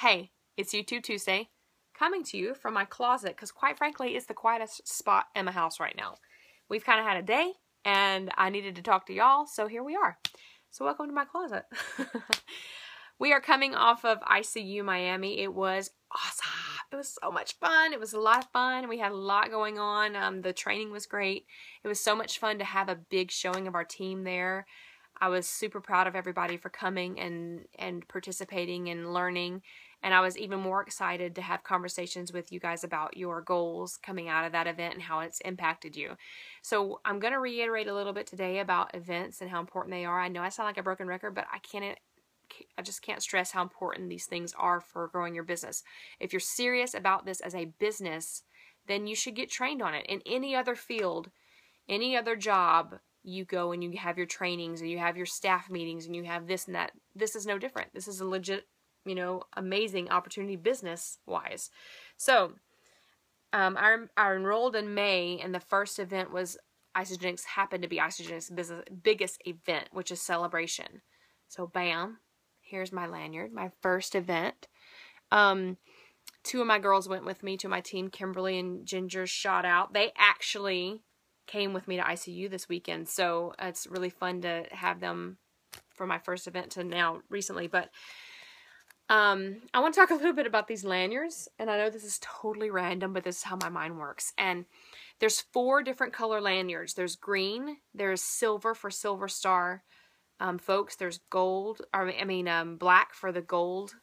Hey, it's YouTube Tuesday, coming to you from my closet, because quite frankly, it's the quietest spot in my house right now. We've kind of had a day, and I needed to talk to y'all, so here we are. So welcome to my closet. We are coming off of ICU Miami. It was awesome. It was so much fun. It was a lot of fun. We had a lot going on. The training was great. It was so much fun to have a big showing of our team there. I was super proud of everybody for coming and participating and learning. And I was even more excited to have conversations with you guys about your goals coming out of that event and how it's impacted you. So I'm going to reiterate a little bit today about events and how important they are. I know I sound like a broken record, but I just can't stress how important these things are for growing your business. If you're serious about this as a business, then you should get trained on it. In any other field, any other job, you go and you have your trainings and you have your staff meetings and you have this and that. This is no different. This is a legit, amazing opportunity business-wise. So I enrolled in May, and the first event was happened to be Isagenix' biggest event, which is Celebration. So bam, here's my lanyard, my first event. Two of my girls went with me to my team, Kimberly and Ginger, shout out. They actually came with me to ICU this weekend, so it's really fun to have them for my first event to now recently. But I want to talk a little bit about these lanyards, and I know this is totally random, but this is how my mind works. And there's 4 different color lanyards. There's green, there's silver for Silver Star folks, there's gold, black for the gold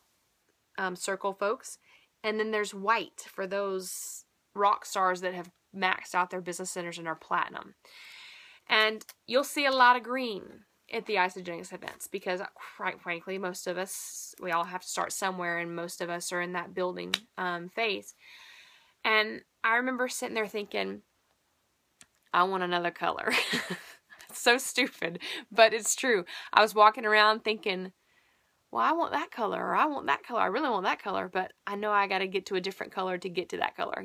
circle folks, and then there's white for those rock stars that have maxed out their business centers and are platinum. And you'll see a lot of green at the Isagenix events because, quite frankly, most of us, we all have to start somewhere, and most of us are in that building phase. And I remember sitting there thinking, I want another color. It's so stupid, but it's true. I was walking around thinking, well, I want that color, or I want that color. I really want that color, but I know I got to get to a different color to get to that color,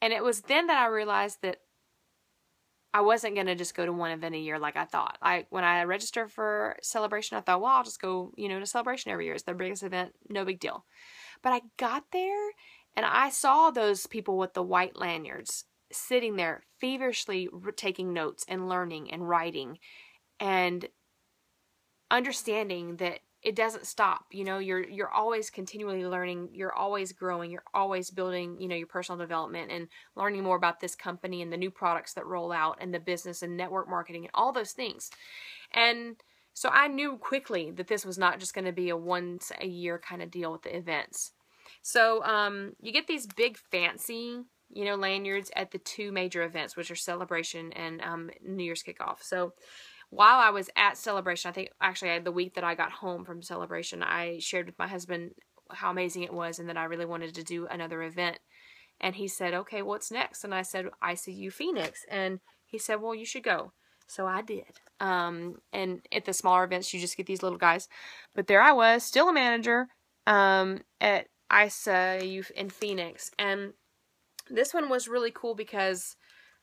And it was then that I realized that I wasn't going to just go to one event a year like I thought. When I registered for Celebration, I thought, well, I'll just go, to Celebration every year. It's their biggest event, no big deal. But I got there, and I saw those people with the white lanyards sitting there feverishly taking notes and learning and writing and understanding that it doesn't stop. You're always continually learning, you're always growing, you're always building, your personal development and learning more about this company and the new products that roll out and the business and network marketing and all those things. And so I knew quickly that this was not just going to be a once a year kind of deal with the events. So you get these big fancy, lanyards at the 2 major events, which are Celebration and New Year's Kickoff. So while I was at Celebration, I think actually the week that I got home from Celebration, I shared with my husband how amazing it was and that I really wanted to do another event. And he said, okay, what's next? And I said, ICU Phoenix. And he said, well, you should go. So I did. And at the smaller events, you just get these little guys. But there I was, still a manager at ICU in Phoenix. And this one was really cool because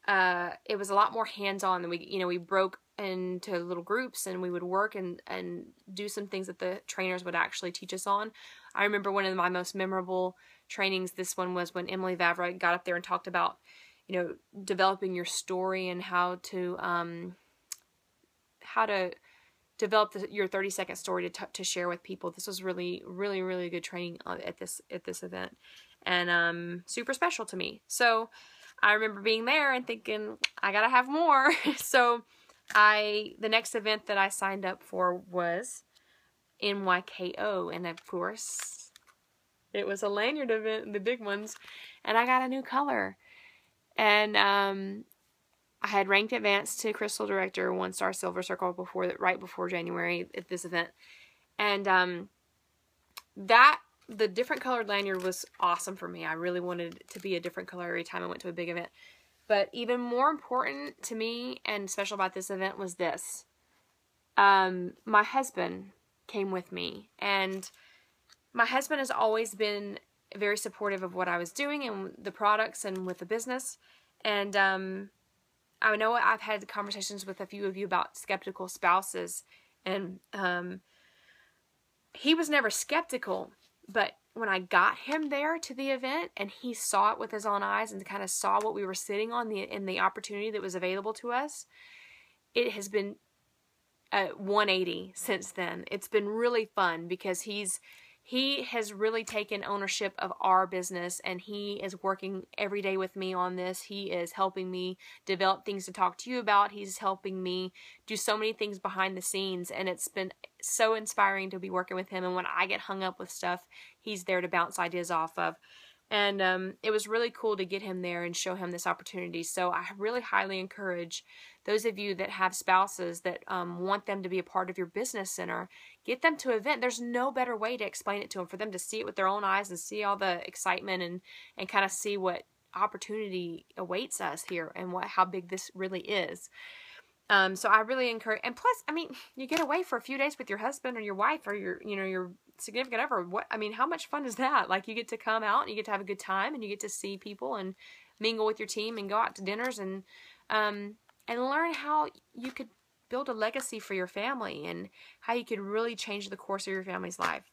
it was a lot more hands-on. We broke into little groups, and we would work and do some things that the trainers would actually teach us on. I remember one of my most memorable trainings, this one was when Emily Vavra got up there and talked about, developing your story and how to develop your 30-second story to share with people. This was really, really, really good training at this event, and super special to me. So I remember being there and thinking, I gotta have more. So the next event that I signed up for was NYKO, and of course it was a lanyard event, the big ones, and I got a new color. And I had ranked advanced to Crystal Director, 1-star Silver Circle right before January at this event. And the different colored lanyard was awesome for me. I really wanted it to be a different color every time I went to a big event. But even more important to me and special about this event was this. My husband came with me, and my husband has always been very supportive of what I was doing and the products and with the business. And I know I've had conversations with a few of you about skeptical spouses, and he was never skeptical, but when I got him there to the event and he saw it with his own eyes and kind of saw what we were sitting on in the opportunity that was available to us, it has been 180 since then. It's been really fun because he has really taken ownership of our business, and he is working every day with me on this. He is helping me develop things to talk to you about. He's helping me do so many things behind the scenes, and it's been so inspiring to be working with him. And when I get hung up with stuff, he's there to bounce ideas off of. And it was really cool to get him there and show him this opportunity. So I really highly encourage those of you that have spouses that want them to be a part of your business center, get them to an event. There's no better way to explain it to them, for them to see it with their own eyes and see all the excitement and kind of see what opportunity awaits us here and how big this really is. So I really encourage, and plus, I mean, you get away for a few days with your husband or your wife or your significant other. How much fun is that? Like, you get to come out and you get to have a good time and you get to see people and mingle with your team and go out to dinners and learn how you could build a legacy for your family and how you could really change the course of your family's life.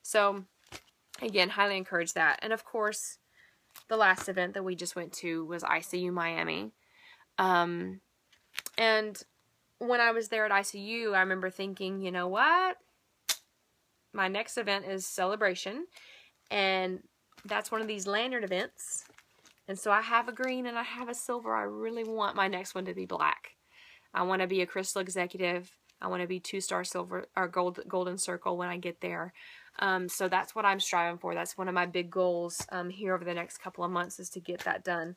So again, highly encourage that. And of course, the last event that we just went to was ICU Miami. And when I was there at ICU, I remember thinking, you know what? My next event is Celebration, and that's one of these lanyard events. And so I have a green and I have a silver. I really want my next one to be black. I want to be a crystal executive. I want to be 2-star silver or golden circle when I get there. So that's what I'm striving for. That's one of my big goals here over the next couple of months, is to get that done.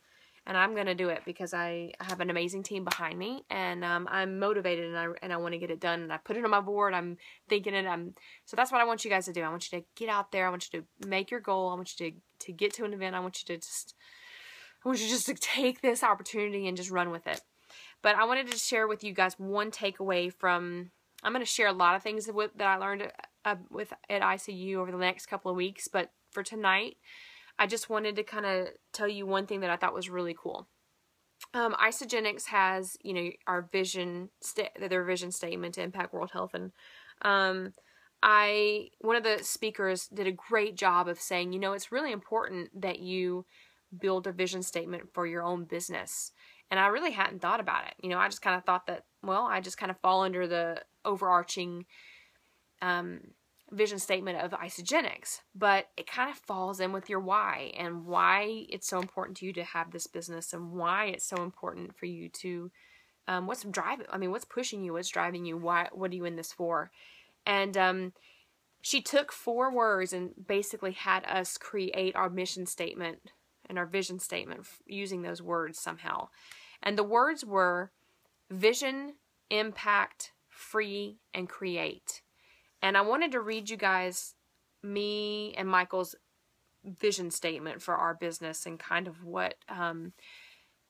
And I'm going to do it because I have an amazing team behind me, and I'm motivated, and I want to get it done. And I put it on my board. I'm thinking it. So that's what I want you guys to do. I want you to get out there. I want you to make your goal. I want you to get to an event. I want you just to take this opportunity and just run with it. But I wanted to share with you guys one takeaway from. I'm going to share a lot of things that I learned at ICU over the next couple of weeks. But for tonight, I just wanted to kind of tell you one thing that I thought was really cool. Isagenix has, our their vision statement to impact world health. And one of the speakers did a great job of saying, it's really important that you build a vision statement for your own business. And I really hadn't thought about it. I just kind of thought that, I just kind of fall under the overarching vision statement of Isagenix, but it kind of falls in with your why, and why it's so important to you to have this business, and why it's so important for you to, what's pushing you, what's driving you, what are you in this for? And she took 4 words and basically had us create our mission statement and our vision statement using those words somehow. And the words were vision, impact, free, and create. And I wanted to read you guys me and Michael's vision statement for our business, and kind of what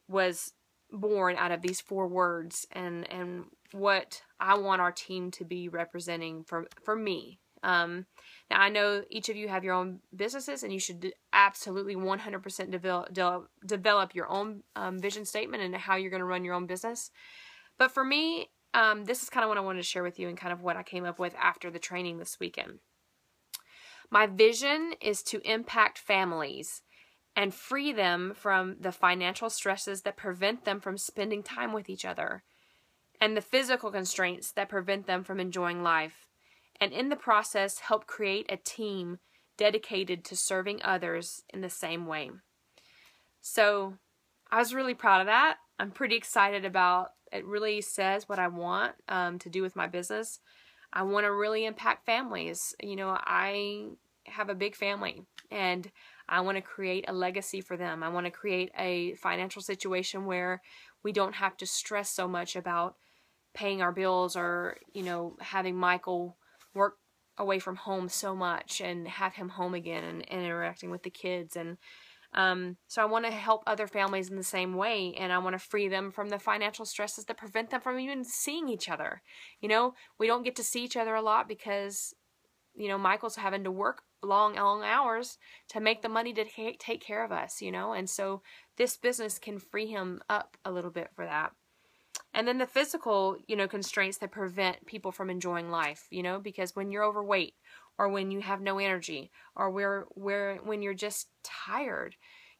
was born out of these 4 words, and what I want our team to be representing for me. Now, I know each of you have your own businesses, and you should absolutely 100% develop your own vision statement and how you're going to run your own business. But for me, this is kind of what I wanted to share with you, and kind of what I came up with after the training this weekend. My vision is to impact families and free them from the financial stresses that prevent them from spending time with each other, and the physical constraints that prevent them from enjoying life, and in the process help create a team dedicated to serving others in the same way. So I was really proud of that. I'm pretty excited about it. Really says what I want to do with my business. I want to really impact families. I have a big family, and I want to create a legacy for them. I want to create a financial situation where we don't have to stress so much about paying our bills, or, having Michael work away from home so much and have him home again and interacting with the kids. And so I want to help other families in the same way, and I want to free them from the financial stresses that prevent them from even seeing each other. We don't get to see each other a lot because, Michael's having to work long hours to make the money to take care of us, and so this business can free him up a little bit for that. And then the physical, constraints that prevent people from enjoying life, because when you're overweight, or when you have no energy, or when you're just tired.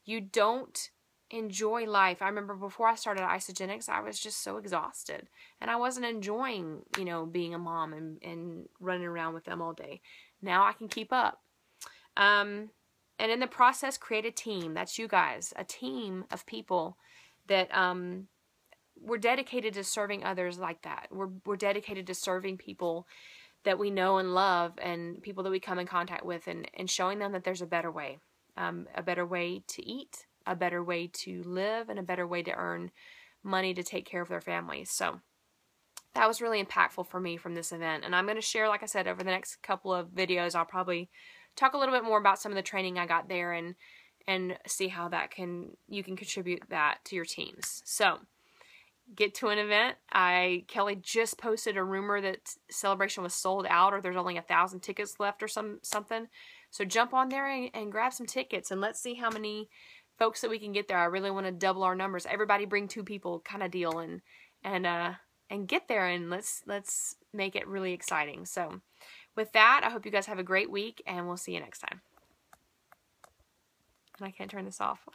You don't enjoy life. I remember before I started Isogenics, I was just so exhausted, and I wasn't enjoying, you know, being a mom and running around with them all day. Now I can keep up. And in the process, create a team. That's you guys, a team of people that we're dedicated to serving others like that. We're dedicated to serving people that we know and love, and people that we come in contact with, and showing them that there's a better way to eat, a better way to live, and a better way to earn money to take care of their families. So that was really impactful for me from this event. And I'm going to share, like I said, over the next couple of videos, I'll probably talk a little bit more about some of the training I got there, and see how you can contribute that to your teams. So get to an event. Kelly just posted a rumor that Celebration was sold out, or there's only 1,000 tickets left or something. So jump on there and grab some tickets, and let's see how many folks that we can get there. I really want to double our numbers. Everybody bring 2 people kind of deal, and get there, and let's make it really exciting. So with that, I hope you guys have a great week, and we'll see you next time. And I can't turn this off.